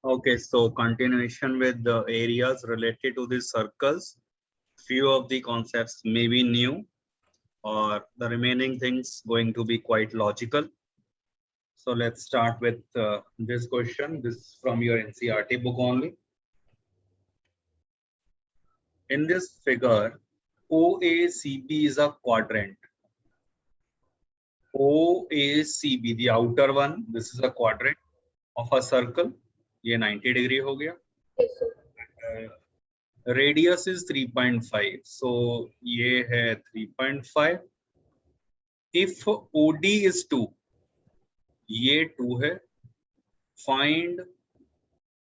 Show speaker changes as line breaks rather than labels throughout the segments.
Okay, so continuation with the areas related to these circles. Few of the concepts may be new, or the remaining things going to be quite logical. So let's start with this question. This is from your NCERT book only. In this figure, OACB is a quadrant. OACB, the outer one, this is a quadrant of a circle. ये 90 degree हो गया.
Yes, sir.
Radius is 3.5. So ये है 3.5. If OD is 2, ये 2 है. Find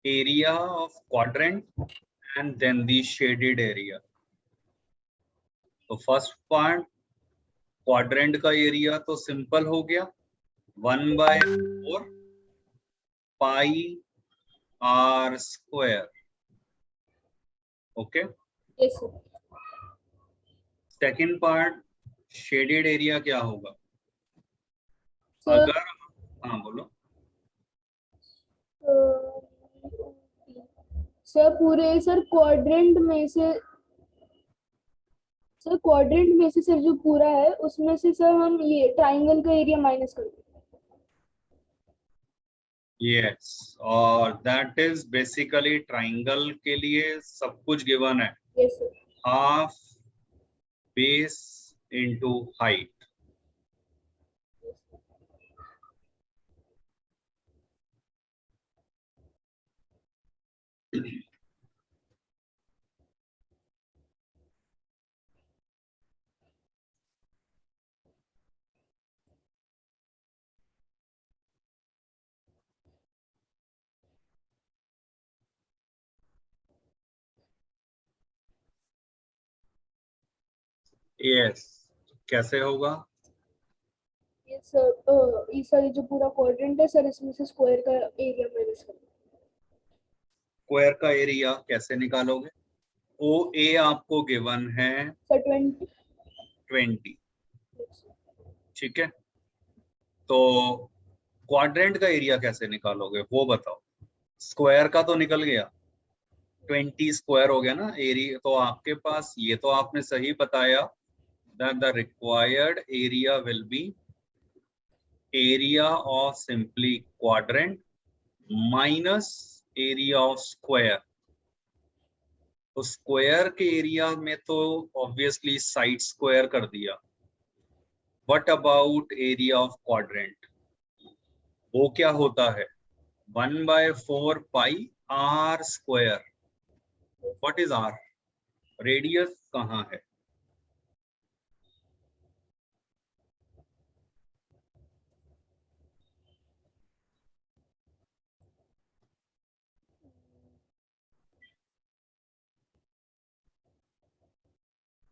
area of quadrant and then the shaded area. तो first part quadrant का area तो सिंपल हो गया, 1/4 pi are square. Okay.
Yes, sir.
Second part shaded area क्या होगा?
Sir,
अगर हाँ बोलो.
सर पूरे सर क्वाड्रेंट में से सर जो पूरा है उसमें से सर हम ये ट्राइंगल का एरिया माइनस कर दें.
यस, और दैट इज बेसिकली ट्राइंगल के लिए सब कुछ गिवन है.
Yes sir.
Half base into height. Yes, कैसे होगा?
ये सर जो पूरा क्वाड्रेंट है सर इसमें से स्क्वायर का एरिया माइनस कर दें.
स्क्वायर का एरिया कैसे निकालोगे? ओ ए आपको गिवन है
सर 20.
ठीक है, तो क्वाड्रेंट का एरिया कैसे निकालोगे वो बताओ. स्क्वायर का तो निकल गया, 20 स्क्वायर हो गया ना एरिया. तो आपके पास ये तो आपने सही बताया that the required area will be area of simply quadrant minus area of square. तो स्क्वायर के एरिया में तो ऑब्वियसली साइड स्क्वायर कर दिया. What about area of quadrant? वो क्या होता है? 1/4 pi are square. What is R? Radius कहाँ है?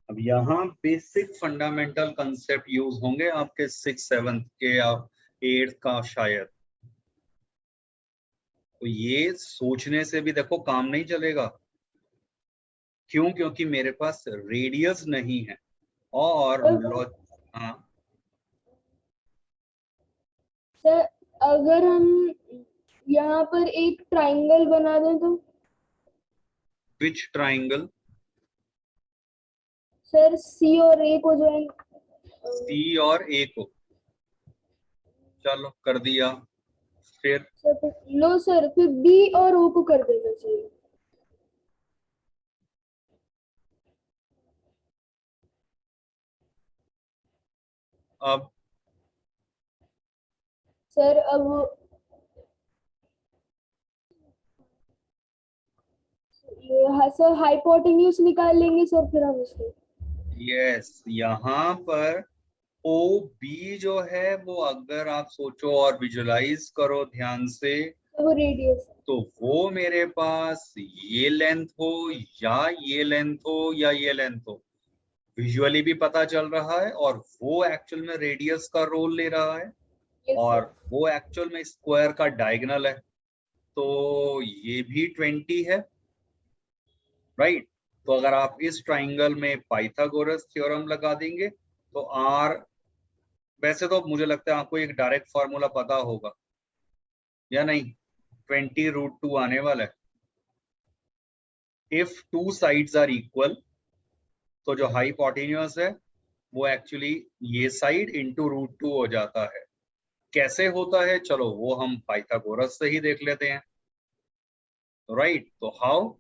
अब यहाँ बेसिक फंडामेंटल कंसेप्ट यूज होंगे आपके 6th 7th के या 8th का शायद. तो ये सोचने से भी देखो काम नहीं चलेगा. क्यों? क्योंकि मेरे पास रेडियस नहीं है. और हाँ
सर अगर हम यहाँ पर एक ट्राइंगल बना दें तो?
विच ट्राइंगल?
सर सी और ए को ज्वाइन.
सी और ए को. चलो कर दिया. फिर
नो सर, फिर बी और ओ को कर देना चाहिए.
अब
सर अब हाँ सर हाइपोटेन्यूज निकाल लेंगे सर फिर हम इसको.
यस, यहाँ पर ओ बी जो है वो अगर आप सोचो और विजुलाइज करो ध्यान से,
वो रेडियस,
तो वो मेरे पास ये लेंथ हो या ये लेंथ हो या ये लेंथ हो, विजुअली भी पता चल रहा है. और वो एक्चुअल में रेडियस का रोल ले रहा है. और वो एक्चुअल में स्क्वायर का डायगोनल है. तो ये भी 20 है, राइट. तो अगर आप इस ट्राइंगल में पाइथागोरस थ्योरम लगा देंगे तो आर, वैसे तो मुझे लगता है आपको एक डायरेक्ट फार्मूला पता होगा या नहीं? 20√2 आने वाला है। If two sides are equal, तो जो हाइपोटेन्यूस है वो एक्चुअली ये साइड इंटू √2 हो जाता है। कैसे होता है, चलो वो हम पाइथागोरस से ही देख लेते हैं। राइट, तो हाउ,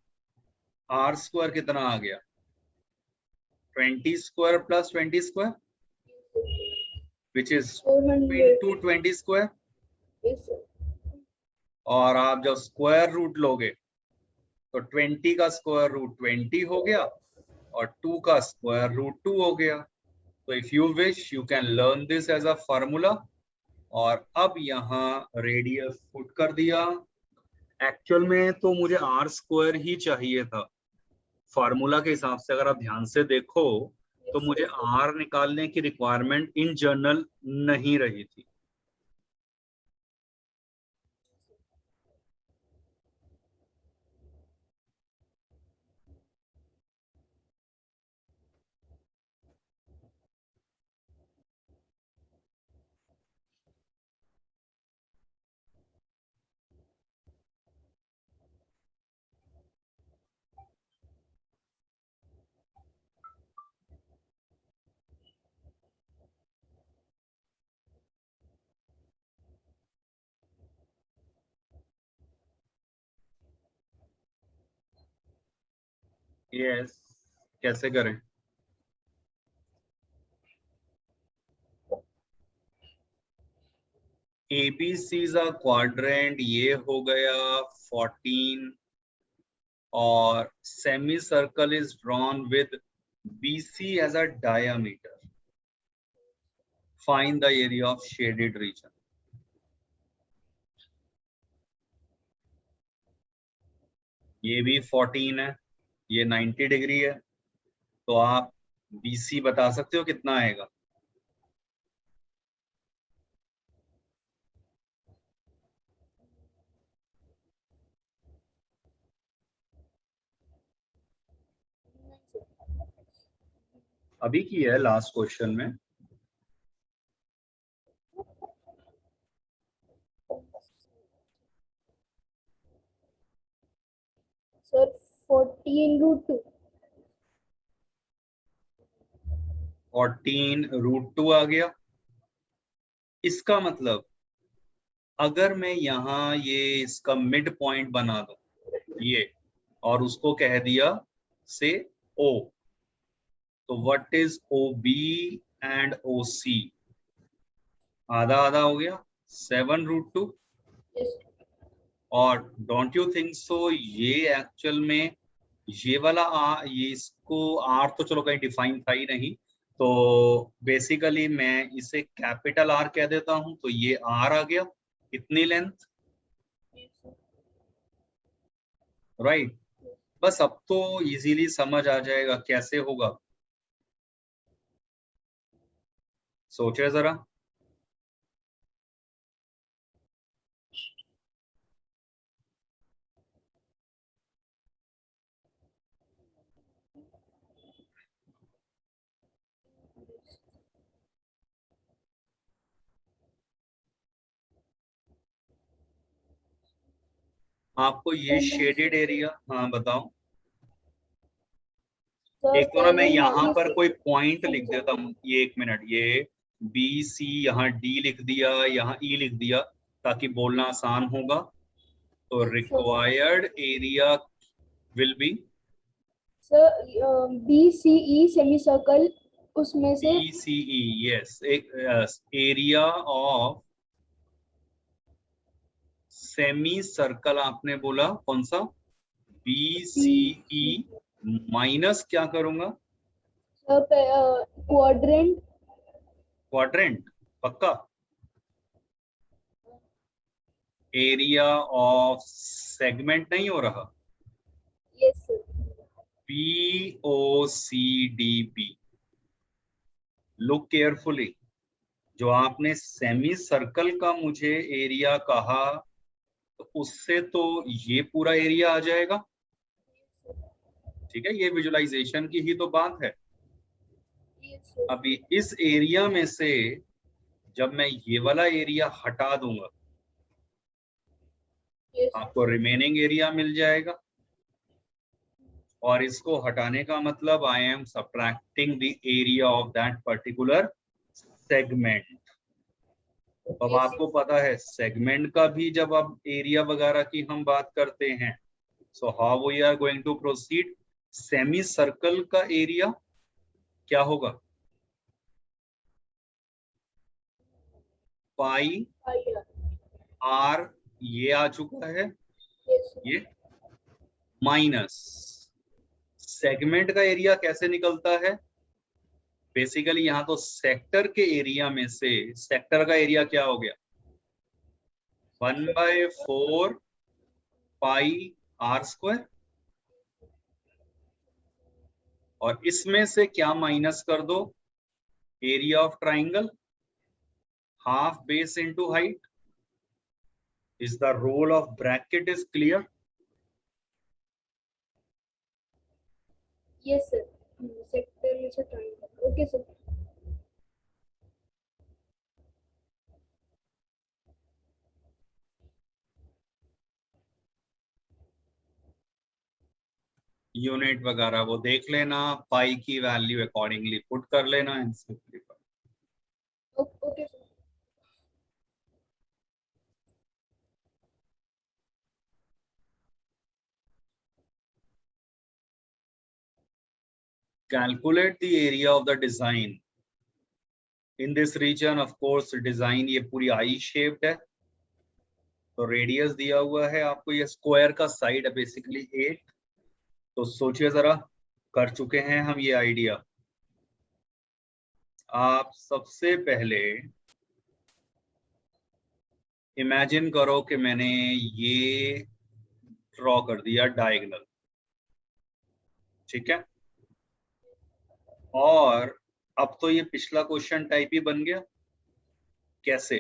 आर स्क्वायर कितना आ गया, 20 square plus 20 square, which is
400.
Into 20 square.
Yes, sir.
और आप जब स्क्वायर रूट लोगे तो 20 का स्क्वायर रूट 20 हो गया और 2 का स्क्वायर रूट 2 हो गया। तो if you wish you can learn this as a formula. और अब यहाँ रेडियस पुट कर दिया। एक्चुअल में तो मुझे आर स्क्वायर ही चाहिए था, फार्मूला के हिसाब से अगर आप ध्यान से देखो तो मुझे आर निकालने की रिक्वायरमेंट इन जनरल नहीं रही थी। यस, कैसे करें? ABC का क्वाड्रेंट ये हो गया 14 और semi circle is drawn with BC as a diameter. Find the area of shaded region. ये भी 14 है, ये 90 डिग्री है, तो आप BC बता सकते हो कितना आएगा? अभी की है लास्ट क्वेश्चन में।
Sir, 14√2.
14√2 आ गया। इसका मतलब अगर मैं यहाँ ये इसका मिड पॉइंट बना दूं ये, और उसको कह दिया से O, तो what is OB and OC? आधा आधा हो गया, 7√2।
Yes.
और डोंट यू थिंक सो ये एक्चुअल में ये वाला ये इसको आर तो चलो कहीं डिफाइन था ही नहीं, तो बेसिकली मैं इसे कैपिटल आर कह देता हूं, तो ये आर आ गया इतनी लेंथ।
Yes, sir.
राइट, बस अब तो इजीली समझ आ जाएगा कैसे होगा। सोचे जरा। आपको ये शेडेड एरिया, हाँ बताओ।
Sir,
एक तो ना मैं
7
यहाँ पर
minus
कोई पॉइंट लिख देता
semicircle.
हूँ, ये 1 मिनट, ये BC यहाँ D लिख दिया, यहाँ E लिख दिया, ताकि बोलना आसान होगा। तो
Yes, sir.
Required area will be
Sir, BCE semicircle उसमें से
BCE, यस, एक एरिया ऑफ सेमी सर्कल आपने बोला कौन सा? BCE माइनस क्या करूंगा?
क्वाड्रेंट.
क्वाड्रेंट, पक्का? एरिया ऑफ सेगमेंट नहीं हो रहा?
Yes, sir.
POCDP। Look carefully, जो आपने सेमी सर्कल का मुझे एरिया कहा, तो उससे तो ये पूरा एरिया आ जाएगा। ठीक है, ये विजुअलाइजेशन की ही तो बात है।
Yes, sir.
अभी इस एरिया में से जब मैं ये वाला एरिया हटा दूंगा,
yes,
आपको रिमेनिंग एरिया मिल जाएगा। और इसको हटाने का मतलब I am subtracting the area of that particular segment. अब
yes,
आपको पता है सेगमेंट का भी जब अब एरिया वगैरह की हम बात करते हैं, so how we are going to proceed. Semi circle का एरिया क्या होगा? पाई
yeah,
आर, ये आ चुका है,
yes,
ये माइनस सेगमेंट का एरिया कैसे निकलता है? बेसिकली यहाँ तो सेक्टर के एरिया में से सेक्टर का एरिया क्या हो गया? 1/4 पाई आर स्क्वायर। और इसमें से क्या माइनस कर दो? Area of triangle, half base into height. Is the role of bracket is clear?
yes, sir. Sector is a triangle. Okay, sir.
Unit वगैरह वो देख लेना, पाई की वैल्यू अकॉर्डिंगली पुट कर लेना and simplify.
Okay, sir.
Calculate the area of the design in this region। of course design ये पूरी आई shaped है, तो रेडियस दिया हुआ है आपको, ये स्क्वायर का साइड है बेसिकली 8। तो सोचिए जरा, कर चुके हैं हम ये आइडिया। आप सबसे पहले इमेजिन करो कि मैंने ये ड्रॉ कर दिया डायगोनल, ठीक है। और अब तो ये पिछला क्वेश्चन टाइप ही बन गया। कैसे?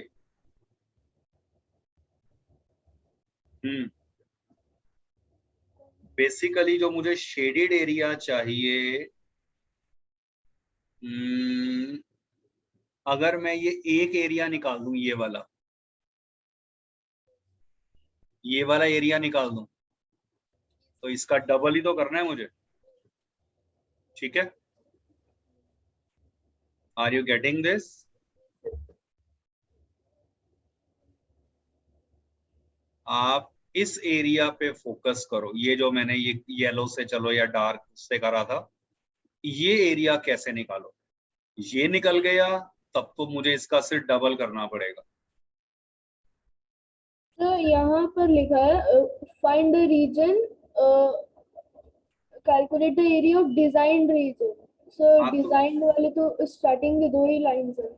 बेसिकली जो मुझे शेडेड एरिया चाहिए, अगर मैं ये एक एरिया निकाल दूं, ये वाला एरिया निकाल दूं, तो इसका डबल ही तो करना है मुझे, ठीक है। Are you getting this? आप इस एरिया पे फोकस करो, ये जो मैंने ये येलो से चलो या डार्क से करा था, ये एरिया कैसे निकालो? ये निकल गया तब तो मुझे इसका सिर्फ डबल करना पड़ेगा।
तो यहाँ पर लिखा है find the region, calculate the area of design region. Sir
हाँ तो
डिजाइन वाले तो स्टार्टिंग के 2 ही लाइंस है।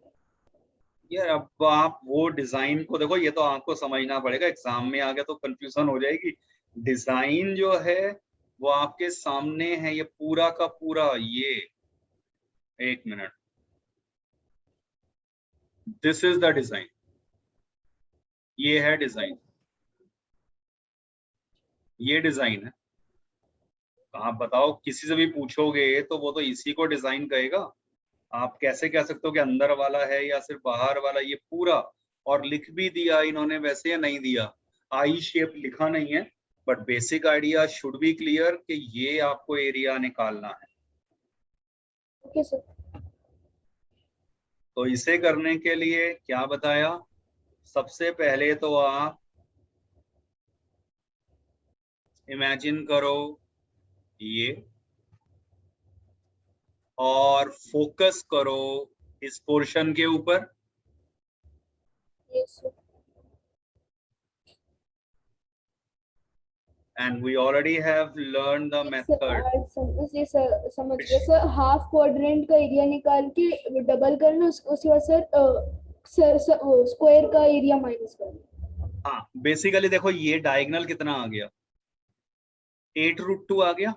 यार अब आप वो डिजाइन को देखो, ये तो आपको समझना पड़ेगा, एग्जाम में आ गया तो कंफ्यूजन हो जाएगी। डिजाइन जो है वो आपके सामने है, ये पूरा का पूरा, ये एक minute, this is the design, ये है डिजाइन, ये डिजाइन है। आप बताओ, किसी से भी पूछोगे तो वो तो इसी को डिजाइन कहेगा। आप कैसे कह सकते हो कि अंदर वाला है या सिर्फ बाहर वाला? ये पूरा, और लिख भी दिया इन्होंने वैसे या नहीं दिया, आई शेप लिखा नहीं है, but basic idea should be clear कि ये आपको एरिया निकालना है।
Okay sir.
तो इसे करने के लिए क्या बताया? सबसे पहले तो आप इमेजिन करो ये, और फोकस करो इस पोर्शन के ऊपर।
Yes sir.
and we already have learned the
yes sir,
method
आज समझ
which,
गया सर। हाफ क्वाड्रेंट का एरिया निकाल के डबल करना, उसके बाद सर स्क्वायर का एरिया माइनस करना।
हाँ बेसिकली देखो ये डायगोनल कितना आ गया? 8√2 आ गया।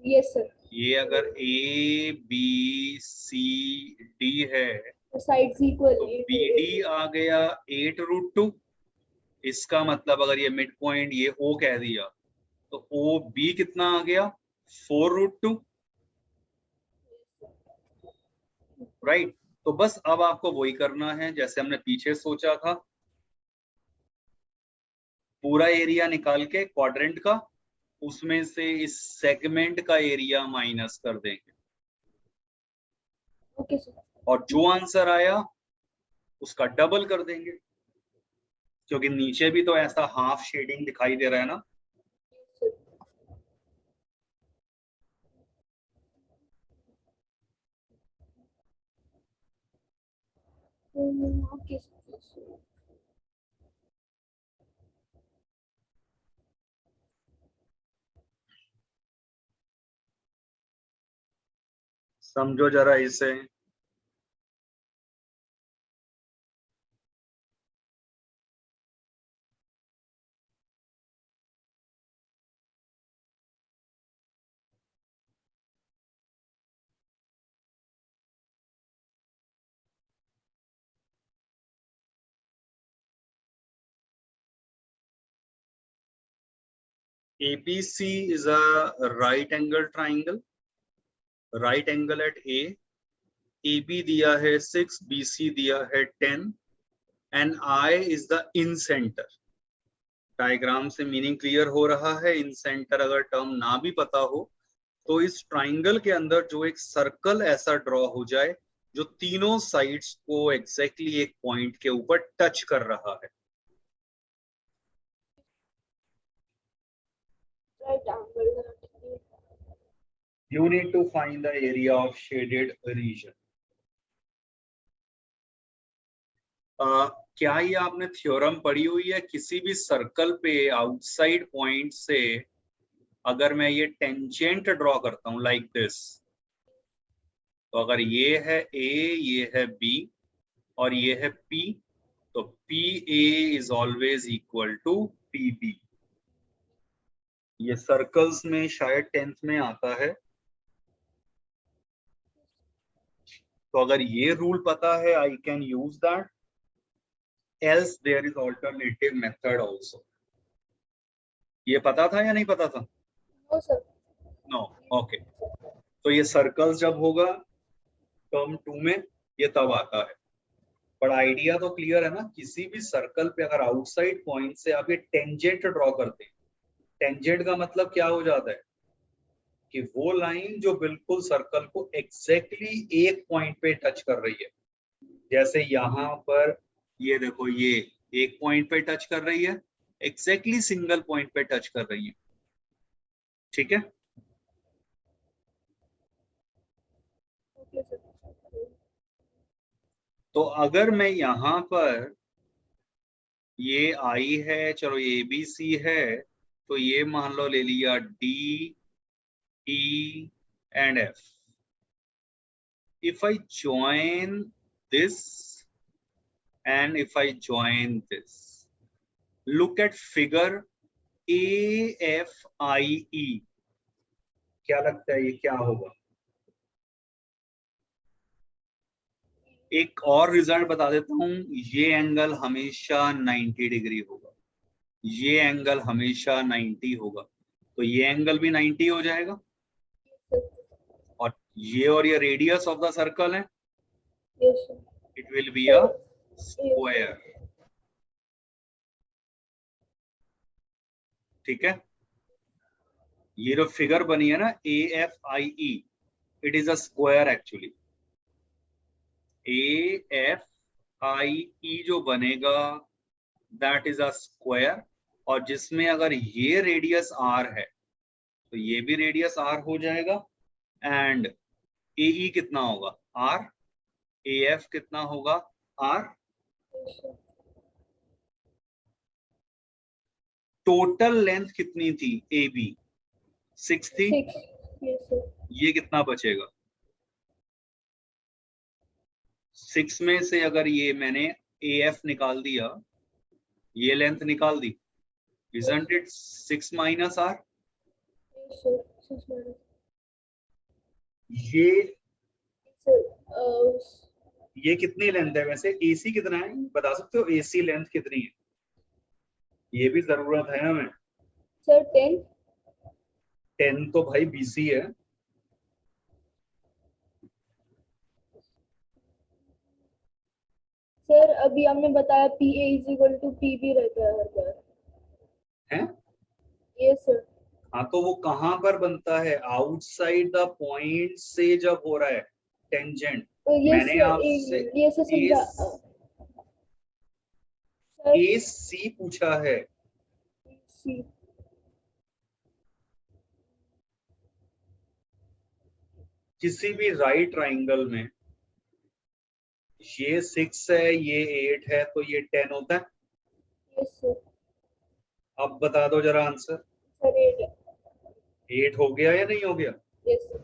Yes sir.
ये अगर ए बी सी डी है
साइड्स इक्वल।
तो बी डी आ गया 8√2। इसका मतलब अगर ये मिड पॉइंट ये ओ कह दिया तो ओ बी कितना आ गया? 4√2, राइट। तो बस अब आपको वही करना है जैसे हमने पीछे सोचा था। पूरा एरिया निकाल के क्वाड्रेंट का, उसमें से इस सेगमेंट का एरिया माइनस कर देंगे,
ओके सर।
और जो आंसर आया उसका डबल कर देंगे, क्योंकि नीचे भी तो ऐसा हाफ शेडिंग दिखाई दे रहा है ना।
Okay sir.
समझो जरा इसे। ABC is a right angle triangle, right angle at A, AB दिया है 6, BC दिया है 10, and I is the in center। Diagram से मीनिंग क्लियर हो रहा है। इन सेंटर अगर टर्म ना भी पता हो तो इस ट्राइंगल के अंदर जो एक सर्कल ऐसा ड्रॉ हो जाए जो तीनों साइड्स को एग्जैक्टली एक पॉइंट के ऊपर टच कर रहा है।
Right angle.
You need to find the area of shaded region। क्या ये आपने थ्योरम पढ़ी हुई है? किसी भी सर्कल पे आउटसाइड पॉइंट से अगर मैं ये टेंजेंट ड्रॉ करता हूं लाइक दिस, तो अगर ये है A, ये है B और ये है P, तो PA is always equal to PB। ये सर्कल्स में शायद 10th में आता है। तो अगर ये रूल पता है, I can use that, else there is alternative method also. ये पता था या नहीं पता था?
No sir.
नो। ओके। तो ये सर्कल्स जब होगा टर्म 2 में, ये तब आता है। पर आइडिया तो क्लियर है ना। किसी भी सर्कल पे अगर आउटसाइड पॉइंट से आप ये टेंजेंट ड्रॉ करते हैं, टेंजेंट का मतलब क्या हो जाता है कि वो लाइन जो बिल्कुल सर्कल को एग्जैक्टली एक पॉइंट पे टच कर रही है। जैसे यहाँ पर ये देखो, ये एक पॉइंट पे टच कर रही है, एग्जैक्टली सिंगल पॉइंट पे टच कर रही है। ठीक है।
Okay sir.
तो अगर मैं यहाँ पर, ये आई है, चलो ये ABC है, तो ये मान लो ले लिया D, E and F। If I join this and if I join this, look at figure AFIE। क्या लगता है ये क्या होगा? एक और रिजल्ट बता देता हूं, ये एंगल हमेशा 90 डिग्री होगा, ये एंगल हमेशा 90 होगा, तो ये एंगल भी 90 हो जाएगा। और ये रेडियस ऑफ द सर्कल है,
yes sir.
It will be a square. ठीक है। ये जो फिगर बनी है ना AFIE, it is a square actually. AFIE जो बनेगा दैट इज अ स्क्वायर, और जिसमें अगर ये रेडियस R है तो ये भी रेडियस R हो जाएगा। एंड AE कितना होगा? R। AF कितना होगा? R। टोटल लेंथ कितनी थी AB? 6 थी।
6। Yes sir.
ये कितना बचेगा? 6 में से अगर ये मैंने AF निकाल दिया, ये लेंथ निकाल दी, isn't it 6 minus R?
Yes sir. 6 minus.
ये
सर
ये कितनी लेंथ है वैसे? AC कितना है बता सकते हो? AC लेंथ कितनी है? ये भी जरूरत है हमें।
सर 10।
10 तो भाई BC है।
सर अभी हमने बताया PA is equal to PB रहता है हर बार।
है।
yes sir,
हाँ, तो वो कहाँ पर बनता है? आउटसाइड द पॉइंट से जब हो रहा है टेंजेंट।
yes
मैंने
sir,
आपसे
yes sir
ए
समझा sir,
सी पूछा है।
see,
किसी भी राइट ट्राइंगल में ये 6 है, ये 8 है, तो ये 10 होता है।
yes sir,
अब बता दो जरा आंसर।
sir 8,
8 हो गया या नहीं हो गया?
yes sir,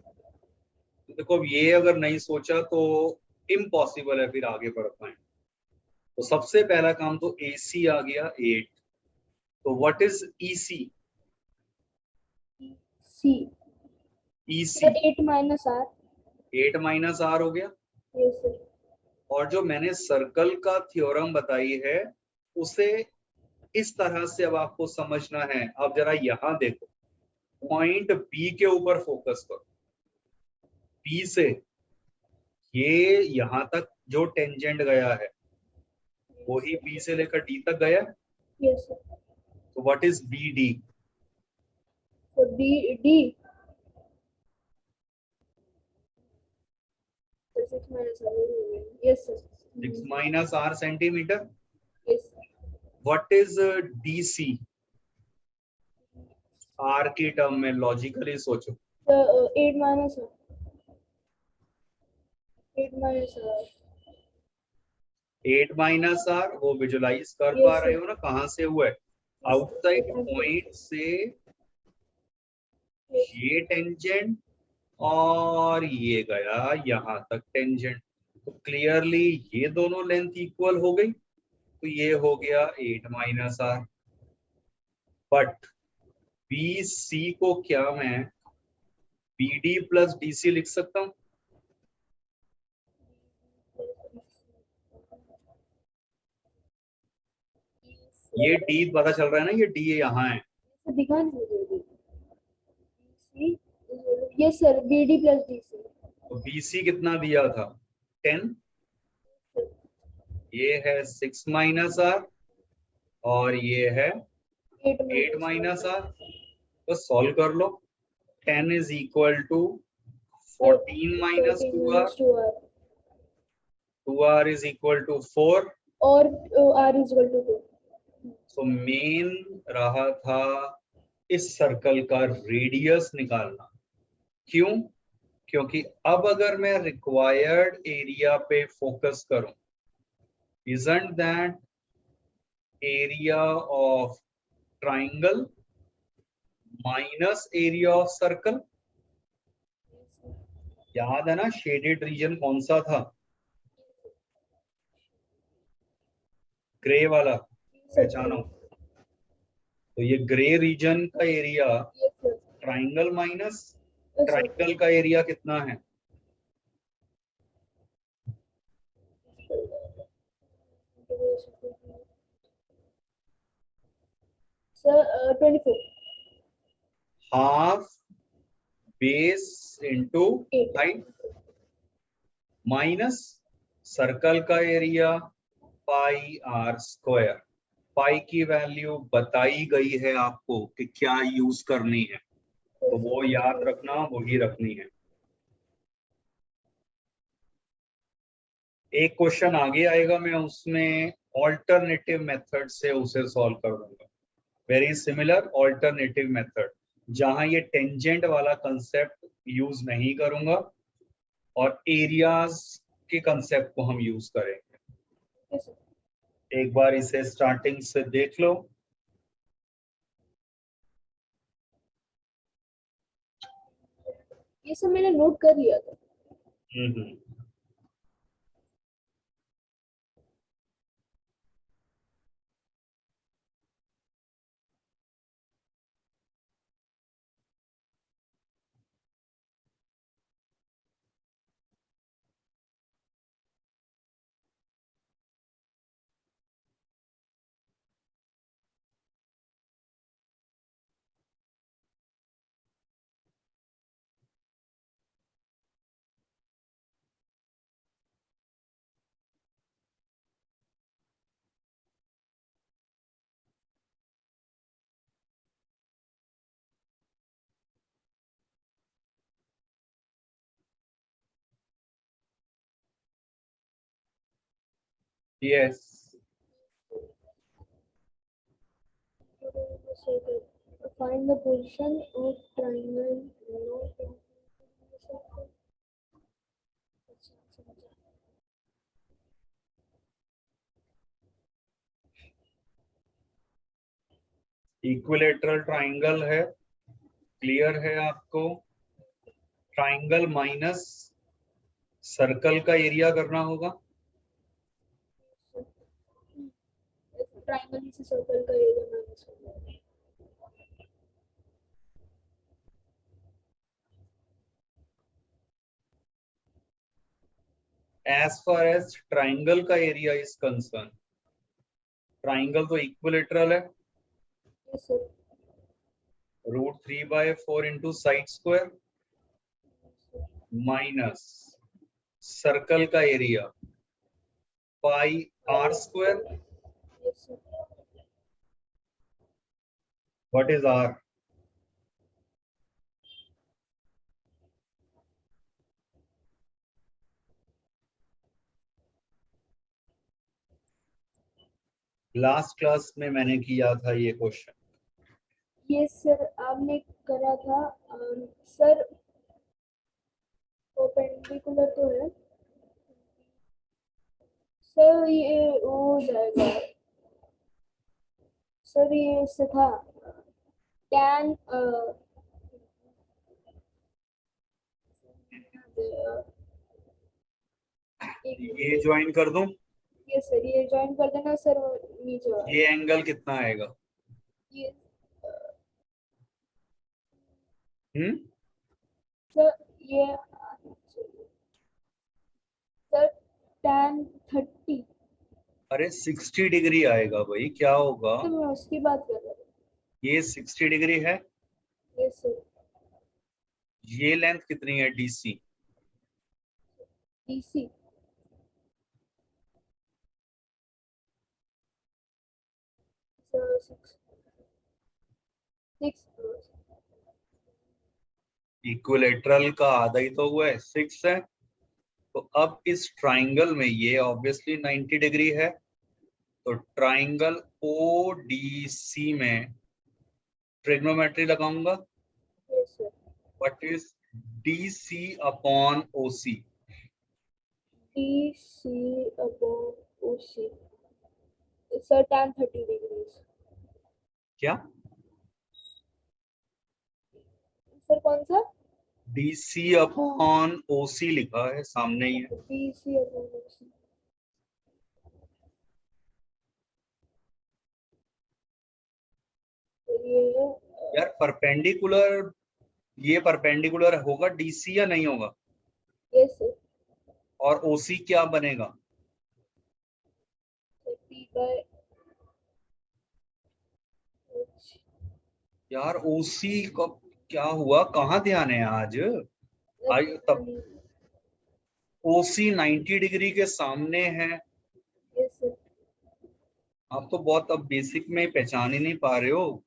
तो देखो, अब ये अगर नहीं सोचा तो इम्पॉसिबल है फिर आगे बढ़ पाए। तो सबसे पहला काम तो AC आ गया 8। तो what is EC?
see, sir
EC
8 minus r,
8 minus R हो गया।
yes sir,
और जो मैंने सर्कल का थ्योरम बताई है उसे इस तरह से अब आपको समझना है। अब जरा यहां देखो, पॉइंट B के ऊपर फोकस करो। B से ये यहां तक जो टेंजेंट गया है वही B से लेकर D तक गया।
yes sir,
तो what is BD?
so d, sir 6 minus r, yes sir,
6 minus R centimetre.
yes sir,
what is DC? R की टर्म में लॉजिकली सोचो।
sir 8 minus r, 8 minus r,
8 minus R, वो visualise कर पा
yes
रहे
sir,
हो ना कहाँ से हुआ है?
yes sir,
outside
thank you,
point से
yes
ये टेंजेंट और ये गया यहां तक टेंजेंट। तो क्लियरली ये दोनों लेंथ इक्वल हो गई, तो ये हो गया 8 माइनस R। बट BC को क्या मैं BD प्लस DC लिख सकता हूँ? ये D पता चल रहा है ना, ये D यहाँ है।
sir दिखा नहीं मुझे सी, yes sir BD plus DC,
तो BC कितना दिया था? 10। ये है 6 माइनस R और ये है
8
8
minus
माइनस
r,
R। बस सॉल्व कर लो। 10 is equal to 14 minus
14
2R।
minus 2r,
2R is equal to 4।
और r is equal to 2,
so मेन रहा था इस सर्कल का रेडियस निकालना। क्यों? क्योंकि अब अगर मैं रिक्वायर्ड एरिया पे फोकस करूं, isn't that area of triangle minus area of circle? याद है ना शेडेड रीजन कौन सा था? ग्रे वाला,
yes
पहचानो। तो ये ग्रे रीजन का area
sir,
triangle minus
yes sir,
triangle का एरिया कितना है?
sir 24,
half base into
8,
height minus circle का एरिया पाई R स्क्वायर। पाई की वैल्यू बताई गई है आपको कि क्या यूज करनी है, तो वो याद रखना, वही रखनी है। एक क्वेश्चन आगे आएगा, मैं उसमें ऑल्टरनेटिव मेथड से उसे सॉल्व कर दूंगा। वेरी सिमिलर ऑल्टरनेटिव मेथड, जहां ये टेंजेंट वाला कंसेप्ट यूज नहीं करूंगा और एरियाज के कंसेप्ट को हम यूज करेंगे।
yes sir,
एक बार इसे स्टार्टिंग से देख लो।
ये सब मैंने नोट कर लिया था,
hmm. Yes
Find the position of triangle below the circle.
Equilateral triangle है, क्लियर है आपको। ट्राइंगल माइनस सर्कल का एरिया करना होगा।
ट्राइंगल से सर्कल का एरिया माइनस होगा।
एज फार एज ट्राइंगल का एरिया इज कंसर्न, ट्राइंगल तो इक्विलेटरल है।
Yes sir.
√3/4 into side square minus circle का area πr²।
Yes sir.
What is r? Last class में मैंने किया था ये क्वेश्चन।
यस सर, आपने करा था। सर परपेंडिकुलर तो है सर, ये हो जाएगा सर, ये इससे था tan
ये ज्वाइन कर दूं?
ये सर, ये ज्वाइन कर देना सर, नीचे वाला।
ये एंगल कितना आएगा?
ये
सर
ये सर tan 30।
अरे 60 डिग्री आएगा भाई, क्या होगा?
तो मैं उसकी बात कर रहा हूँ।
ये 60 डिग्री है।
ये सर
ये लेंथ कितनी है DC?
DC सर 6
इक्विलेटरल का आधा ही तो हुआ है, 6 है। तो अब इस ट्राइंगल में ये ऑब्वियसली 90 डिग्री है, तो ट्राइंगल ODC में ट्रिग्नोमेट्री लगाऊंगा।
Yes sir.
What is DC upon OC?
DC upon OC sir tan 30 degrees.
क्या?
सर कौन सा?
DC अपॉन OC लिखा है, सामने ही है।
DC upon OC। ये
यार परपेंडिकुलर, ये परपेंडिकुलर होगा DC या नहीं होगा?
Yes sir.
और OC क्या बनेगा?
P by H।
यार OC का क्या हुआ, कहाँ ध्यान है आज? तब OC 90 डिग्री के सामने है।
Yes sir.
आप तो बहुत अब बेसिक में पहचान ही नहीं पा रहे हो।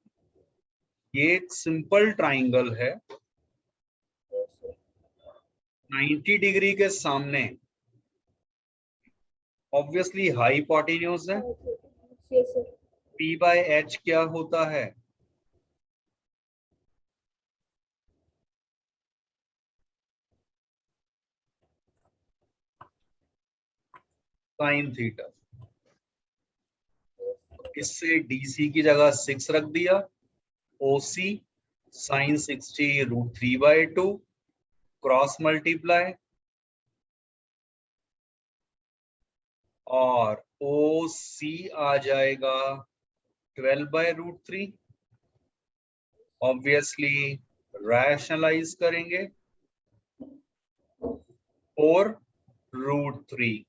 ये एक सिंपल ट्राइंगल है, 90 डिग्री के सामने, ऑब्वियसली हाइपोटेन्यूज है।
Yes sir.
P/H क्या होता है? sin theta. इससे DC की जगह 6 रख दिया, OC sin 60 √3/2 क्रॉस मल्टीप्लाई, और OC आ जाएगा 12/√3। ऑब्वियसली रैशनलाइज करेंगे 4√3।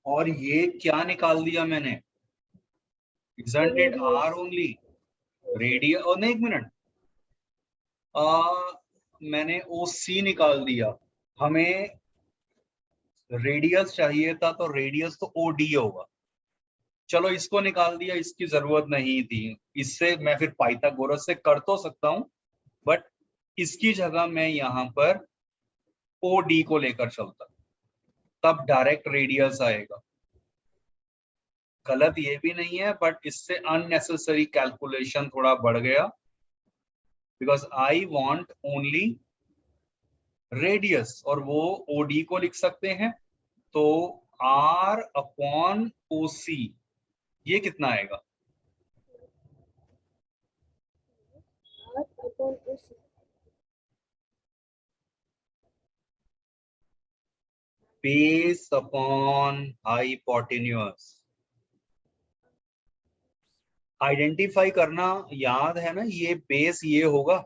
और ये क्या निकाल दिया मैंने? Isn't it R only? Radius, और नहीं, एक मिनट, मैंने OC निकाल दिया। हमें रेडियस चाहिए था, तो रेडियस तो OD होगा। चलो इसको निकाल दिया, इसकी जरूरत नहीं थी, इससे मैं फिर पाइथागोरस से कर तो सकता हूं, बट इसकी जगह मैं यहाँ पर OD को लेकर चलता, तब डायरेक्ट रेडियस आएगा। गलत ये भी नहीं है, बट इससे अननेसेसरी कैलकुलेशन थोड़ा बढ़ गया, because I want only radius, और वो OD को लिख सकते हैं। तो R अपॉन OC ये कितना आएगा?
R upon OC.
Base upon hypotenuse. Identify करना याद है ना, ये बेस ये होगा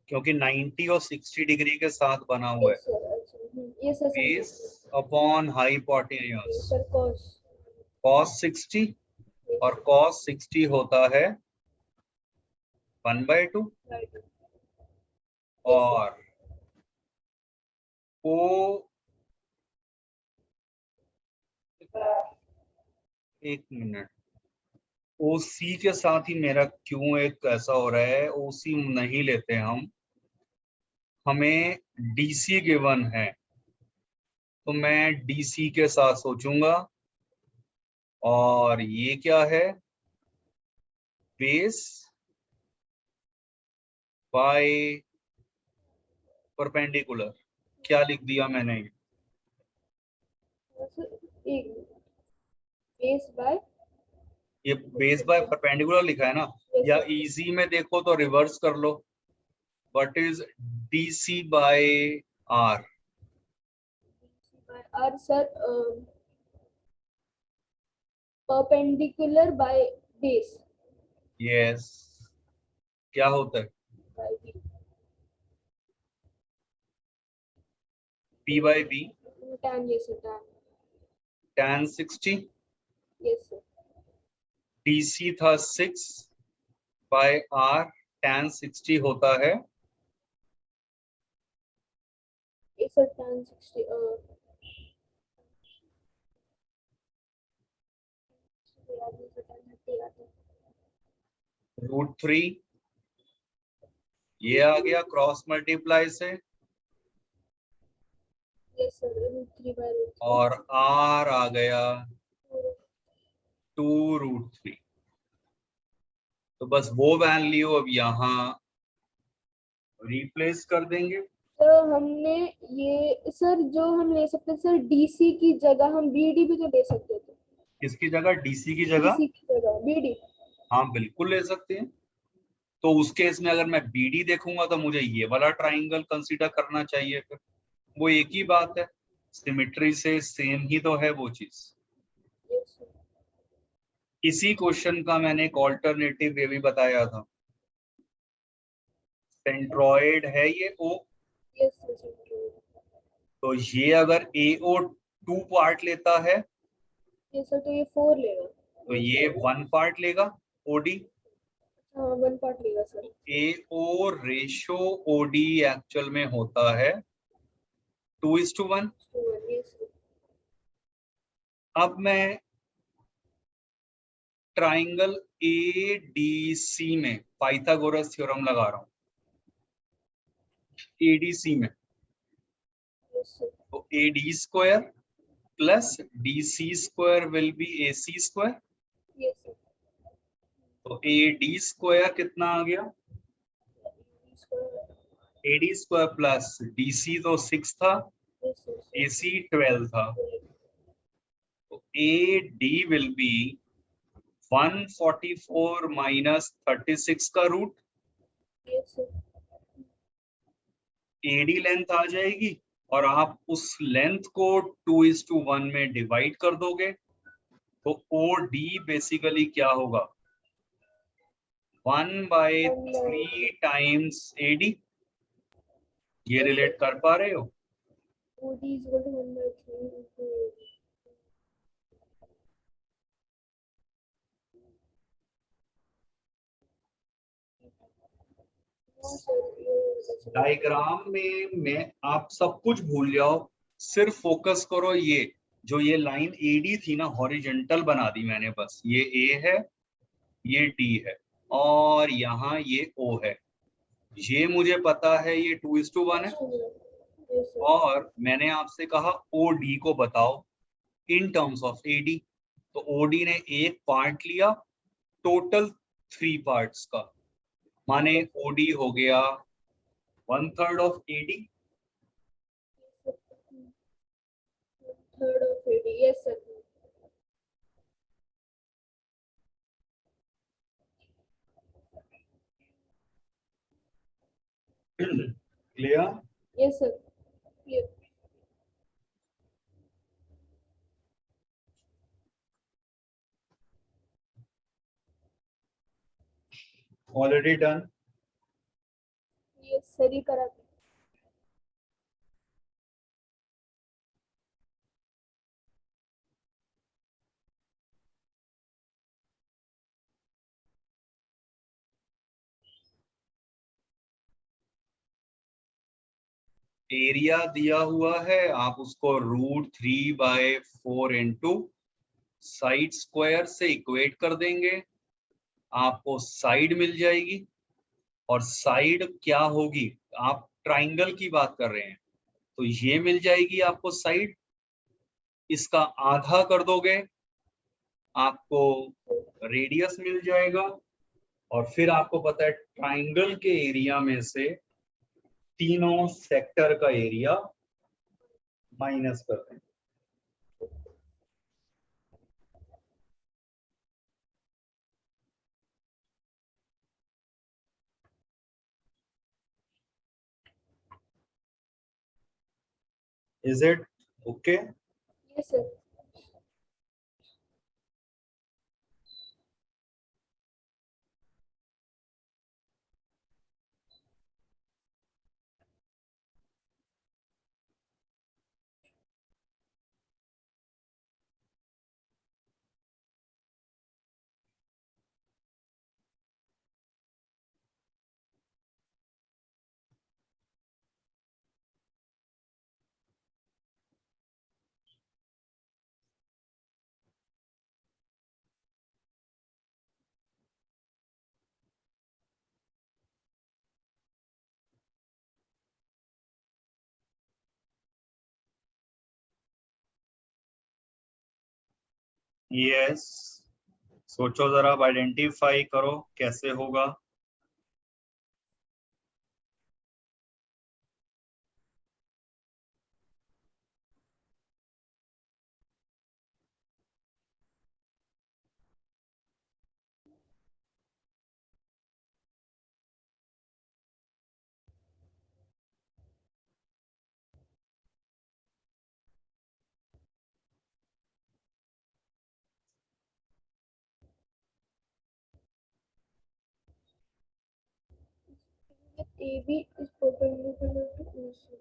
क्योंकि 90 और 60 डिग्री के साथ बना हुआ है।
Yes sir. अच्छा. Yes sir.
Base upon hypotenuse,
Sir cos.
cos 60,
Yes,
और cos 60 होता है 1/2,
right. Yes,
और O, एक मिनट, OC के साथ ही मेरा क्यों एक ऐसा हो रहा है, OC नहीं लेते हम, हमें DC गिवन है, तो मैं DC के साथ सोचूंगा। और ये क्या है? Base by perpendicular. क्या लिख दिया मैंने?
sir. एक base by.
ये बेस बाय परपेंडिकुलर लिखा है ना,
Yes,
या
sir.
इजी में देखो तो रिवर्स कर लो। What is DC by R?
By R sir. Perpendicular by base.
Yes, क्या होता है?
By B.
P by B,
Tan. Yes sir. Tan.
tan 60।
Yes sir.
DC था 6 बाय R, tan 60 होता है
Yes sir. Tan 60.
√3। ये आ गया cross multiply से,
Yes sir. √3 by √3.
और R आ गया 2√3। तो बस वो वैल्यू अब यहाँ रिप्लेस कर देंगे।
तो हमने ये सर जो हम ले सकते सर DC की जगह हम BD भी तो ले सकते थे.
किसकी जगह? DC की जगह?
DC की जगह BD.
हाँ बिल्कुल ले सकते हैं। तो उस केस में अगर मैं BD देखूंगा तो मुझे ये वाला ट्राइंगल कंसीडर करना चाहिए, फिर वो एक ही बात है, सिमेट्री से सेम ही तो है वो चीज।
Yes sir.
इसी क्वेश्चन का मैंने एक ऑल्टरनेटिव ये भी बताया था। सेंट्रॉइड है ये O,
Yes sir. Sir.
तो ये अगर AO 2 पार्ट लेता है
Yes sir. तो ये 4 लेगा.
तो ये 1 पार्ट लेगा OD।
हाँ 1 part लेगा sir.
AO ratio OD actual में होता है 2:1।
Yes sir.
अब मैं ट्राइंगल ADC में पाइथागोरस थ्योरम लगा रहा हूं। ADC में
Yes sir.
तो AD² plus DC² will be AC²।
Yes sir.
तो AD² कितना आ गया? AD² प्लस DC तो 6 था,
Yes sir.
AC 12 था, तो AD विल बी 144 माइनस 36 का root.
Yes sir.
AD length आ जाएगी, और आप उस लेंथ को 2:1 में डिवाइड कर दोगे, तो OD बेसिकली क्या होगा? 1/3 टाइम्स AD। ये रिलेट कर पा रहे हो?
OD is equal to 1/3 into AD. हाँ सर ये
डायग्राम में मैं आप सब कुछ भूल जाओ, सिर्फ फोकस करो ये जो ये लाइन AD थी ना, हॉरिजेंटल बना दी मैंने, बस ये A है, ये D है, और यहाँ ये O है। ये मुझे पता है ये 2:1 है,
Yes, sir.
और मैंने आपसे कहा OD को बताओ इन टर्म्स ऑफ AD। तो OD ने एक पार्ट लिया टोटल 3 पार्ट्स का, माने OD हो गया 1/3 of AD।
Third of AD. Yes, sir.
Clear?
Yes, sir. Clear.
Already done.
Yes, sir. ही करा था.
एरिया दिया हुआ है, आप उसको √3/4 इंटू साइड स्क्वायर से इक्वेट कर देंगे, आपको साइड मिल जाएगी। और साइड क्या होगी, आप ट्राइंगल की बात कर रहे हैं, तो ये मिल जाएगी आपको साइड। इसका आधा कर दोगे, आपको रेडियस मिल जाएगा। और फिर आपको पता है ट्राइंगल के एरिया में से तीनों सेक्टर का एरिया माइनस कर दें। Is it okay?
Yes, sir.
Yes, सोचो जरा, आइडेंटिफाई करो कैसे होगा।
AB is perpendicular to AC.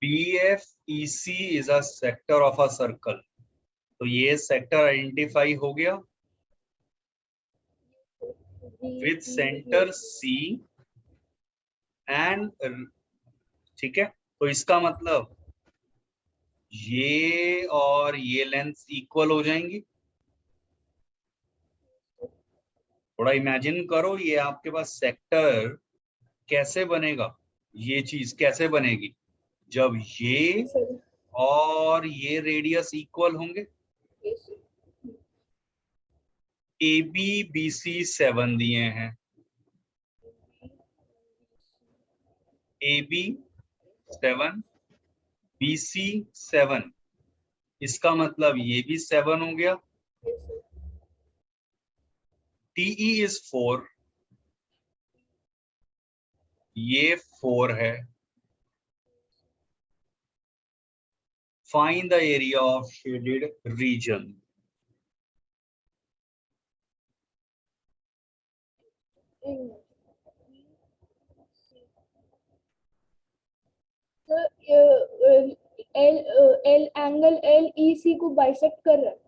BFEC is a sector of a circle, तो ये सेक्टर आइडेंटिफाई हो गया विथ सेंटर C एंड, ठीक है। तो इसका मतलब ये और ये लेंथ इक्वल हो जाएंगी। थोड़ा इमेजिन करो, ये आपके पास सेक्टर कैसे बनेगा, ये चीज कैसे बनेगी जब ये
Yes, sir.
और ये रेडियस इक्वल होंगे।
Yes, sir.
ABBC 7 दिए हैं, AB 7, BC 7, इसका मतलब ये भी 7 हो गया।
Yes, sir.
TE is 4, ये 4 है। Find the area of shaded region.
L L angle L E C को बाइसेक्ट कर रहा है।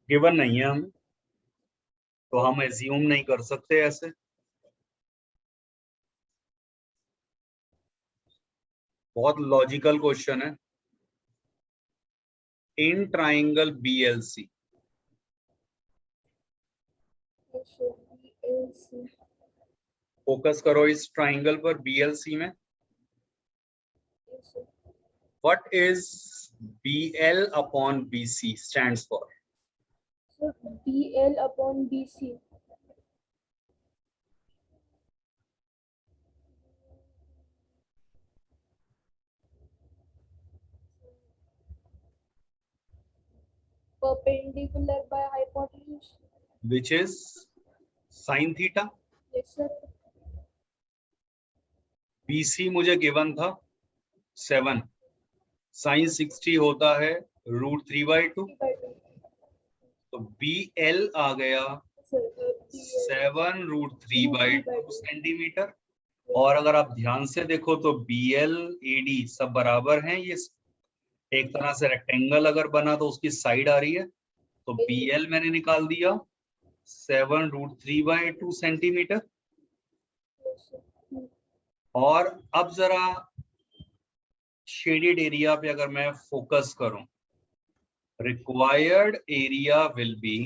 गिवन नहीं है हमें, तो हम एज्यूम नहीं कर सकते ऐसे। बहुत लॉजिकल क्वेश्चन है। इन ट्राइंगल BLC, फोकस करो इस ट्राइंगल पर BLC में। What is BL upon BC stands for?
B L upon B C. perpendicular by hypotenuse.
Which is sine theta.
Yes sir.
BC मुझे गिवन था 7, sign 60 होता है √3/2,
3/2.
तो BL आ गया
Sir,
7√3/2 सेंटीमीटर। और अगर आप ध्यान से देखो तो BL AD सब बराबर हैं। ये एक तरह से रेक्टेंगल अगर बना तो उसकी साइड आ रही है, तो BL मैंने निकाल दिया 7√3/2 सेंटीमीटर। और अब जरा शेडेड एरिया पे अगर मैं फोकस करूं, required area will be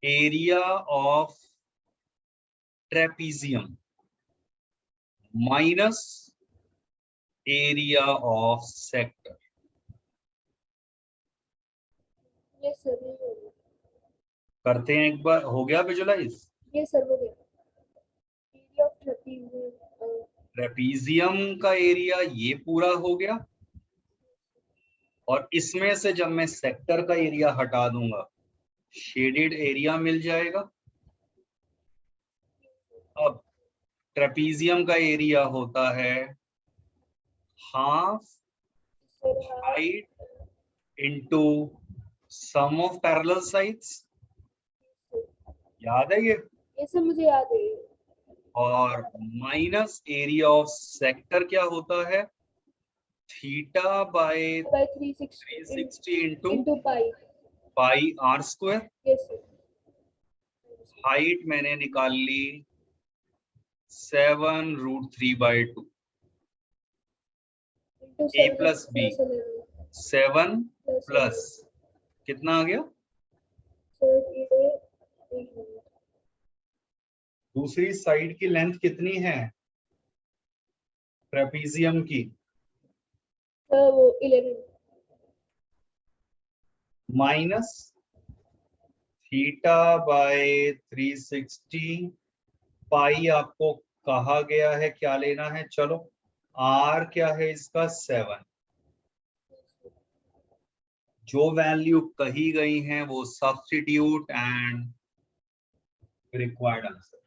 area of trapezium minus area of sector.
Yes sir, ये हो गया।
करते हैं एक बार, हो गया विजुलाइज?
Yes sir, हो गया। Area of trapezium,
ट्रेपीजियम का एरिया ये पूरा हो गया, और इसमें से जब मैं सेक्टर का एरिया हटा दूंगा, शेडेड एरिया मिल जाएगा। अब ट्रेपीजियम का एरिया होता है half
sir,
height into sum of parallel sides. याद है ये?
ये सब मुझे याद है।
और माइनस एरिया ऑफ सेक्टर क्या होता है? Theta bye
by 360
360 into
into pi.
Pi r²।
Yes sir.
Height मैंने निकाल ली 7√3/2।
Into
A
7
plus B,
plus 11
7
plus
plus
11.
कितना आ गया?
Sir, ये एक मिनट।
दूसरी साइड की लेंथ कितनी है ट्रेपीजियम की?
वो 11
माइनस थीटा बाय 360 पाई। आपको कहा गया है क्या लेना है, चलो R क्या है इसका 7। जो वैल्यू कही गई है वो substitute and required answer.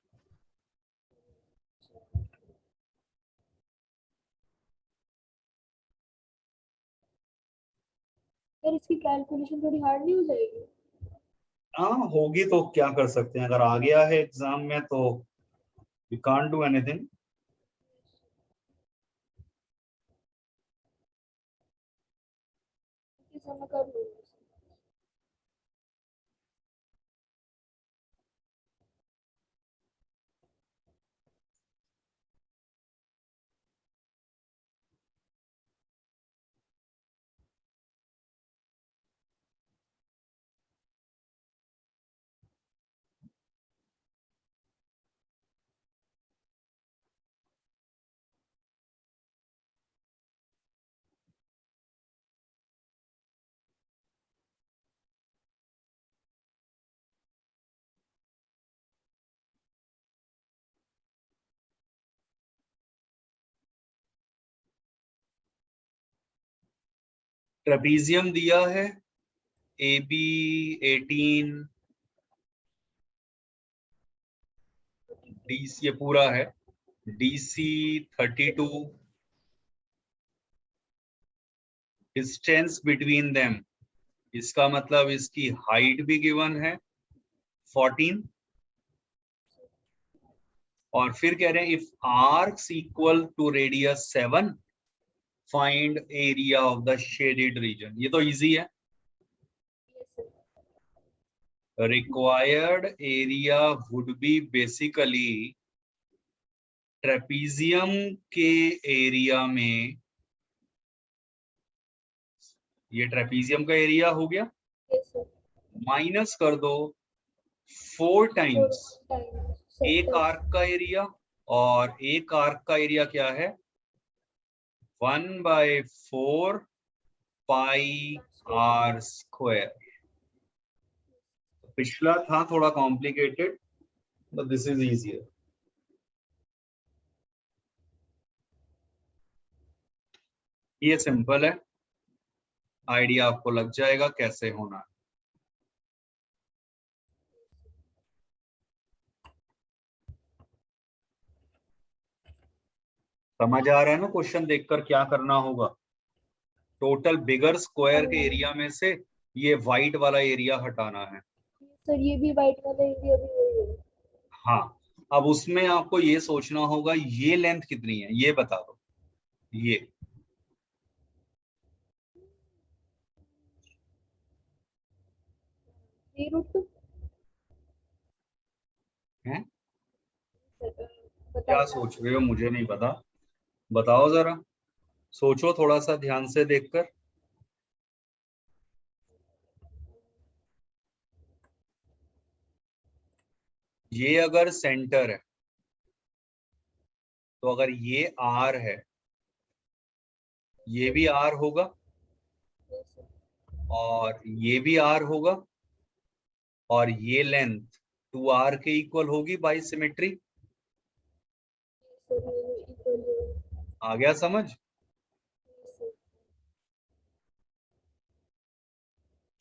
Sir, इसकी कैलकुलेशन थोड़ी हार्ड नहीं हो जाएगी?
हाँ होगी, तो क्या कर सकते हैं, अगर आ गया है एग्जाम में तो वी कांट डू एनीथिंग।
इस समय कर लूंगी।
ट्रेपीजियम दिया है AB 18, डी ये पूरा है, DC 32, डिस्टेंस बिटवीन देम, इसका मतलब इसकी हाइट भी गिवन है 14, और फिर कह रहे हैं if arcs equal to radius 7 find area of the shaded region. ये तो इजी है। Required area would be basically trapezium के एरिया में, ये ट्रेपीजियम का एरिया हो गया,
Yes, sir.
माइनस कर दो 4 टाइम्स
4 times
एक
sectors.
आर्क का एरिया, और एक आर्क का एरिया क्या है 1/4 पाई आर स्क्वायर। पिछला था थोड़ा complicated, but this is easier. ये सिंपल है, आइडिया आपको लग जाएगा कैसे होना है। समझ आ रहा है ना क्वेश्चन देखकर क्या करना होगा? टोटल बिगर स्क्वायर के एरिया में से ये व्हाइट वाला एरिया हटाना है।
सर ये भी वाइट वाला एरिया भी वही है।
हाँ, अब उसमें आपको ये सोचना होगा ये लेंथ कितनी है, ये बता दो। ये
3√2
है,
बता
क्या सोच रहे हो मुझे नहीं पता, बताओ जरा, सोचो थोड़ा सा ध्यान से देखकर। ये अगर सेंटर है तो अगर ये आर है, ये भी आर होगा, और ये भी आर होगा, और ये लेंथ 2r के इक्वल होगी बाई सिमेट्री।
सर ये इक्वल है।
आ गया समझ?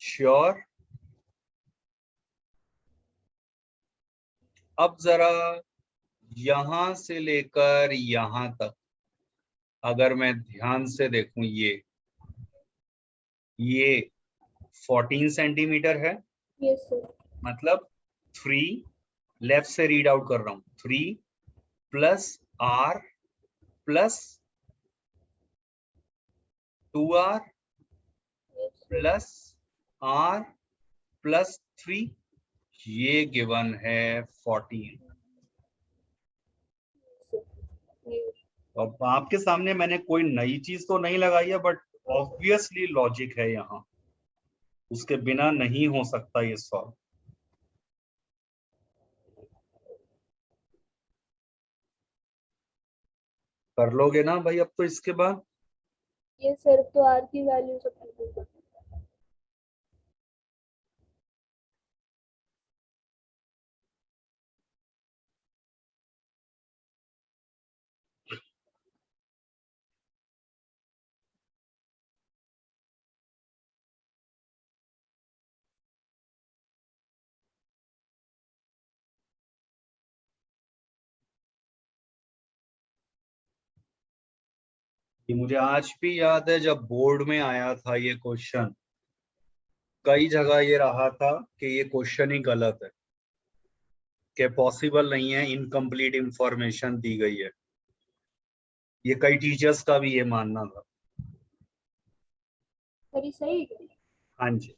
श्योर? अब जरा यहां से लेकर यहां तक अगर मैं ध्यान से देखूं, ये 14 सेंटीमीटर है,
यस सर।
मतलब 3, लेफ्ट से रीड आउट कर रहा हूं, 3 plus r plus 2r plus r plus 3, ये गिवन है 14। अब आपके सामने मैंने कोई नई चीज तो नहीं लगाई है, बट ऑब्वियसली लॉजिक है यहाँ, उसके बिना नहीं हो सकता ये सॉल्व। कर लोगे ना भाई अब तो इसके बाद?
ये सर तो आर की वैल्यू सब ठीक है।
ये मुझे आज भी याद है जब बोर्ड में आया था ये क्वेश्चन, कई जगह ये रहा था कि ये क्वेश्चन ही गलत है, कि पॉसिबल नहीं है, इनकम्प्लीट इंफॉर्मेशन दी गई है। ये कई टीचर्स का भी ये मानना था।
सर ये सही है।
हाँ जी।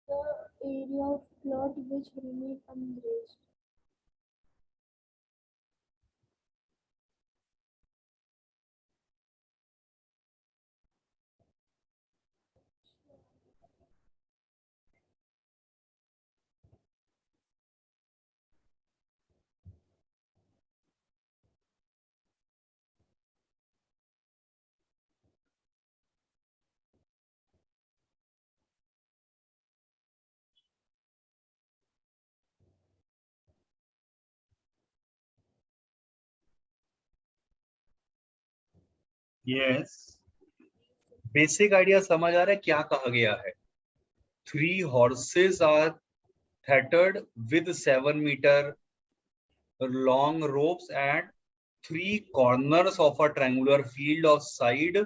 The area of plot which remain unraised.
Yes, basic idea समझ आ रहा है क्या कहा गया है? 3 horses are tethered with 7 meter long ropes at 3 corners of a triangular field of side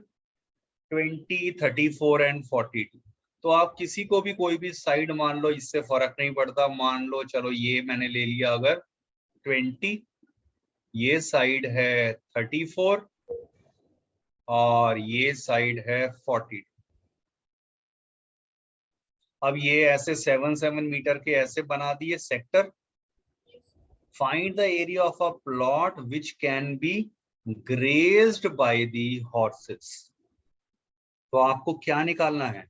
20, 34 and 42. तो आप किसी को भी कोई भी साइड मान लो, इससे फर्क नहीं पड़ता। मान लो चलो ये मैंने ले लिया अगर 20, ये साइड है 34 और ये साइड है 42। अब ये ऐसे 7 मीटर के ऐसे बना दिए sector. Find the area of a plot which can be grazed by the horses. तो आपको क्या निकालना है?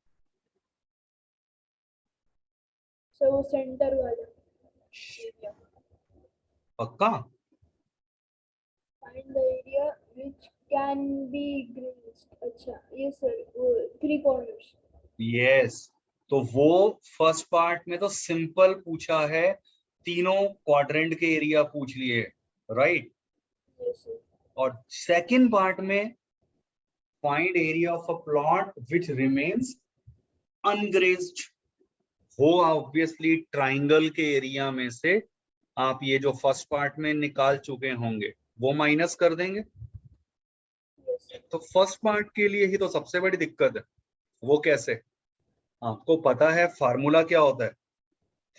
सर वो सेंटर वाला एरिया।
पक्का?
Find the area which can be grazed. अच्छा ये सर वो 3 कॉर्नर्स।
यस, तो वो फर्स्ट पार्ट में तो सिंपल पूछा है, तीनों क्वाड्रेंट के एरिया पूछ लिए, राइट?
Yes sir.
और सेकंड पार्ट में find area of a plot which remains ungrazed. वो ऑब्वियसली ट्राइंगल के एरिया में से आप ये जो फर्स्ट पार्ट में निकाल चुके होंगे वो माइनस कर देंगे। तो फर्स्ट पार्ट के लिए ही तो सबसे बड़ी दिक्कत है। वो कैसे? आपको पता है फार्मूला क्या होता है?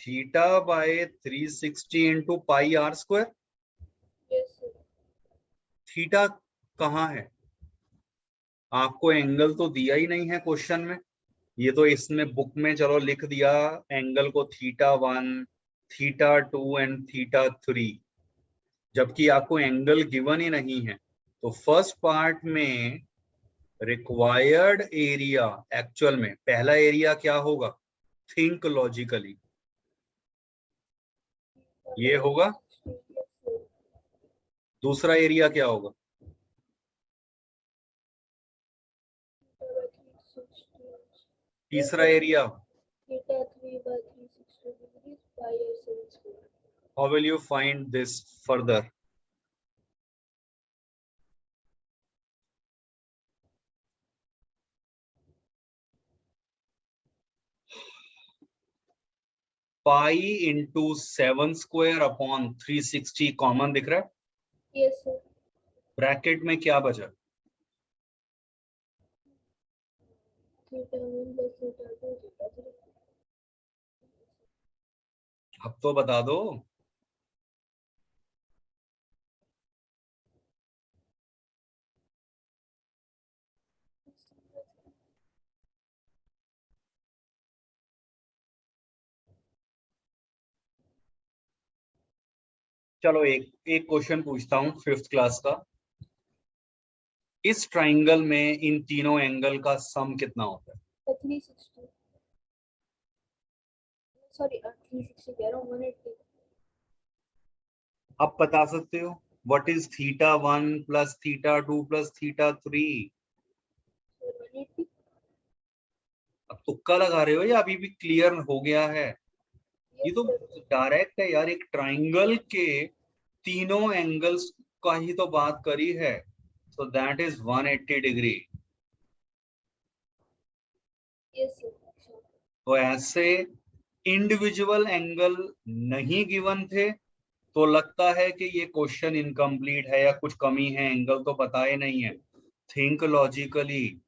Theta by 360 into pi are square.
Yes sir.
Theta कहाँ है? आपको एंगल तो दिया ही नहीं है क्वेश्चन में। ये तो इसमें बुक में चलो लिख दिया एंगल को θ1, θ2 एंड θ3, जबकि आपको एंगल गिवन ही नहीं है। तो फर्स्ट पार्ट में रिक्वायर्ड एरिया एक्चुअल में पहला एरिया क्या होगा? थिंक लॉजिकली, ये होगा। दूसरा एरिया क्या होगा? तीसरा area
theta 3 by 360 degrees pi r 7 square.
How will you find this further? Pi into 7 square upon 360 common दिख रहा है।
Yes sir.
ब्रैकेट में क्या बचा?
Theta 1 plus theta 2 theta 3.
अब तो बता दो। चलो एक एक क्वेश्चन पूछता हूँ 5th क्लास का। इस ट्राइंगल में इन तीनों एंगल का सम कितना होता है?
360. Sorry 360 कह रहा हूँ 180.
आप बता सकते हो what is θ1 plus θ2 plus θ3?
Sir 180.
अब तुक्का लगा रहे हो या अभी भी क्लियर हो गया है? ये
Yes
तो
sir.
डायरेक्ट है यार, एक ट्राइंगल के तीनों एंगल्स का ही तो बात करी है। So that is 180 degree.
Yes sir. Sure.
तो ऐसे इंडिविजुअल एंगल नहीं गिवन थे तो लगता है कि ये क्वेश्चन इनकम्प्लीट है या कुछ कमी है, एंगल तो बताए नहीं है। Think logically.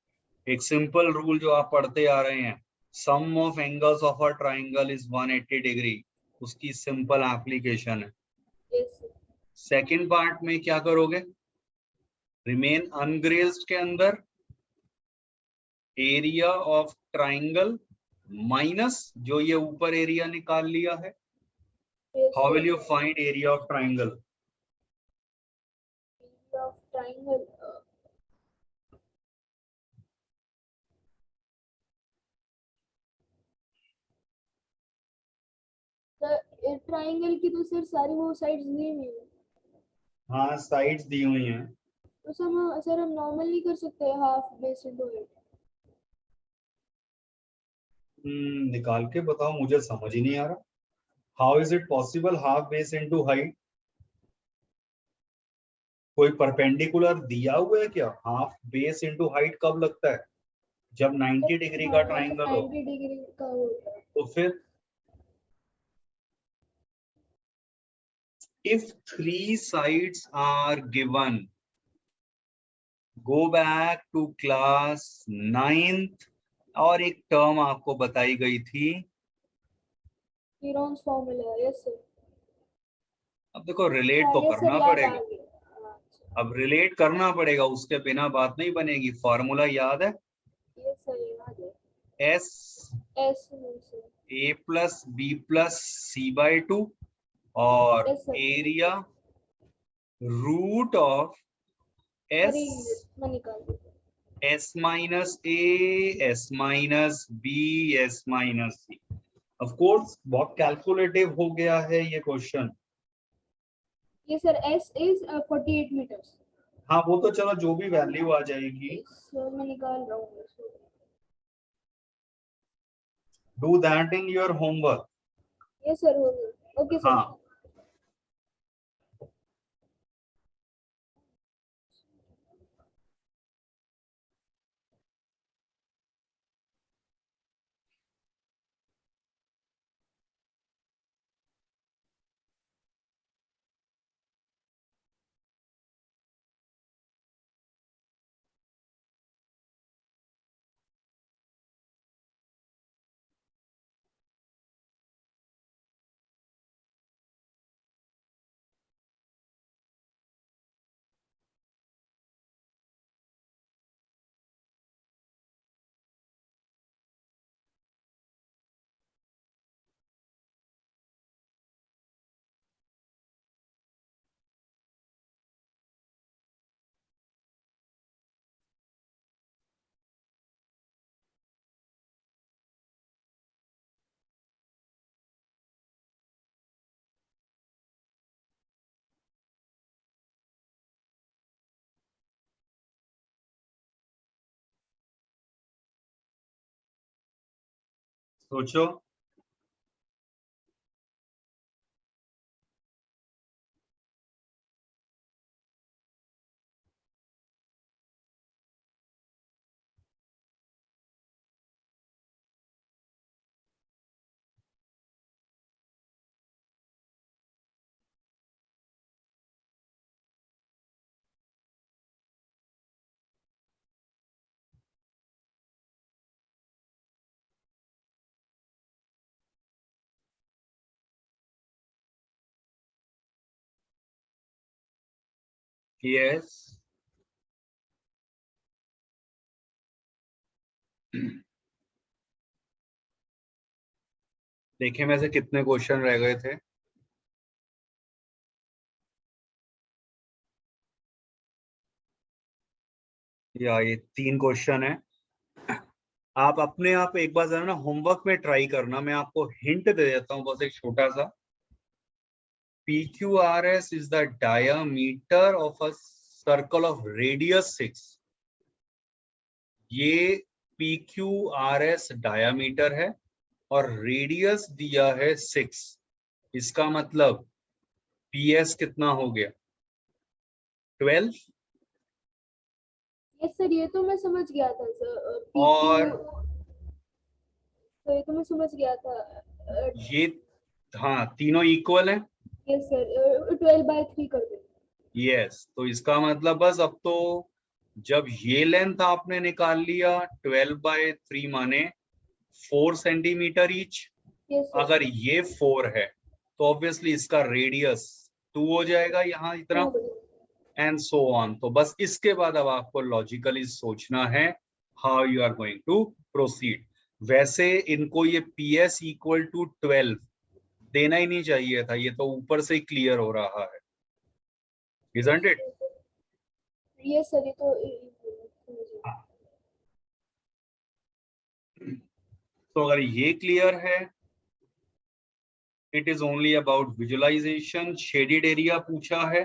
एक सिंपल रूल जो आप पढ़ते आ रहे हैं, sum of angles of a triangle is 180 degree, उसकी सिंपल एप्लीकेशन है।
Yes sir.
सेकंड पार्ट में क्या करोगे? रिमेन अनग्रेज्ड के अंदर एरिया ऑफ ट्राइंगल माइनस जो ये ऊपर एरिया निकाल लिया है।
Yes
how
sir.
Will you find area of triangle?
Area of triangle. Sir triangle की तो सर सारी वो साइड्स दी हुई है।
हाँ, साइड्स दी हुई हैं।
तो सर हम नॉर्मल नहीं कर सकते हाफ बेस इनटू हाइट?
निकाल के बताओ, मुझे समझ ही नहीं आ रहा। How is it possible half base into height? कोई परपेंडिकुलर दिया हुआ है क्या? हाफ बेस इंटू हाइट कब लगता है? जब 90 डिग्री का ट्राइंगल हो।
90 डिग्री का होता है।
तो फिर if three sides are given, go back to class 9th, और एक टर्म आपको बताई गई थी,
हीरोन्स फॉर्मूला। Yes sir.
अब देखो रिलेट तो
यस सर,
करना
याद आ
पड़ेगा।
गया।
अब रिलेट करना पड़ेगा, उसके बिना बात नहीं बनेगी। फॉर्मूला याद है?
यस सर, याद है।
S
S sir.
A plus B plus C by 2 और
yes sir.
Area root of
sorry
S
मैं निकाल दूंगा।
S minus A, S minus B, S minus C. Of course बहुत कैलकुलेटिव हो गया है ये क्वेश्चन।
ये सर एस इज 48 मीटर्स।
हाँ वो तो चलो जो भी वैल्यू आ जाएगी,
सर मैं निकाल रहा हूँ।
Do that in your homework.
Yes sir, हो गया। Okay sir.
हाँ सोचो। यस देखें में से कितने क्वेश्चन रह गए थे? या ये 3 क्वेश्चन है। आप अपने आप एक बार जरा ना होमवर्क में ट्राई करना, मैं आपको हिंट दे देता हूँ बस एक छोटा सा। PQRS is the diameter of a circle of radius 6। ये PQRS डायामीटर है और रेडियस दिया है 6। इसका मतलब PS कितना हो गया? 12।
यस सर, ये तो मैं समझ गया था सर।
और
तो ये तो मैं समझ गया था।
ये, हाँ तीनों इक्वल है।
यस सर, 12/3 कर दो।
यस तो इसका मतलब बस अब तो जब ये लेंथ आपने निकाल लिया 12/3 माने 4 सेंटीमीटर ईच।
Yes sir.
अगर ये 4 है तो ऑब्वियसली इसका रेडियस 2 हो जाएगा यहाँ इतना, एंड सो ऑन। तो बस इसके बाद अब आपको लॉजिकली सोचना है how you are going to proceed. वैसे इनको ये PS इक्वल टू 12 देना ही नहीं चाहिए था, ये तो ऊपर से ही क्लियर हो रहा है, isn't it?
यस सर, ये तो
तो अगर ये क्लियर है, it is only about visualization. Shaded area पूछा है,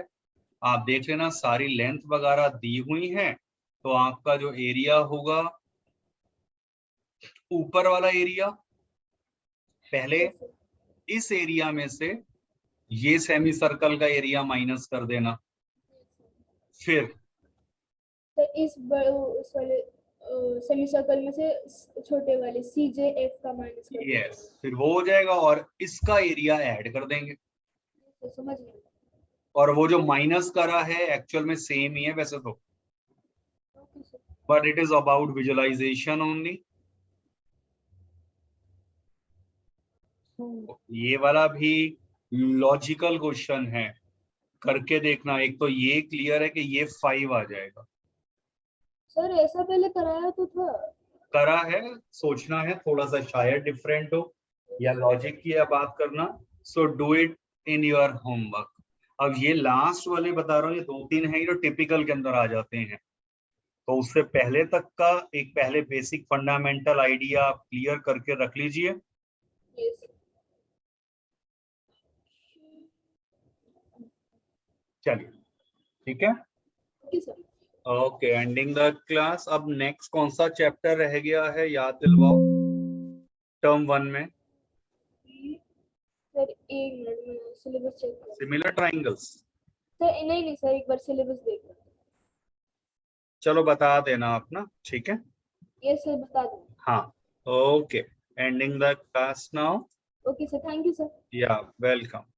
आप देख लेना सारी लेंथ वगैरह दी हुई है। तो आपका जो एरिया होगा, ऊपर वाला एरिया, पहले इस एरिया में से ये सेमी सर्कल का एरिया माइनस कर देना। फिर
सर इस वाले सेमी सर्कल में से छोटे वाले CJF का माइनस कर
यस, फिर वो हो जाएगा और इसका एरिया ऐड कर देंगे।
तो समझ गए।
और वो जो माइनस करा है एक्चुअल में सेम ही है वैसे तो,
okay sir.
But it is about visualization only. ये वाला भी लॉजिकल क्वेश्चन है, करके देखना। एक तो ये क्लियर है कि ये 5 आ जाएगा,
सर ऐसा पहले कराया तो था।
करा है, सोचना है थोड़ा सा शायद डिफरेंट हो या लॉजिक की बात करना। So do it in your homework. अब ये लास्ट वाले बता रहा हूँ, ये 2-3 है जो टिपिकल के अंदर आ जाते हैं, तो उससे पहले तक का एक पहले बेसिक फंडामेंटल आइडिया आप क्लियर करके रख लीजिए।
यस।
चलिए ठीक है,
okay sir.
Okay, ending the class. अब नेक्स्ट कौन सा चैप्टर रह गया है याद दिलवाओ, टर्म 1 में?
सर एक मिनट में सिलेबस चेक कर।
Similar triangles.
सर नहीं नहीं सर, एक बार सिलेबस देख लो।
चलो बता देना आप ना, ठीक है।
यस सर, बता दो।
हाँ, okay, ending the class now.
Okay sir, thank you sir.
या वेलकम।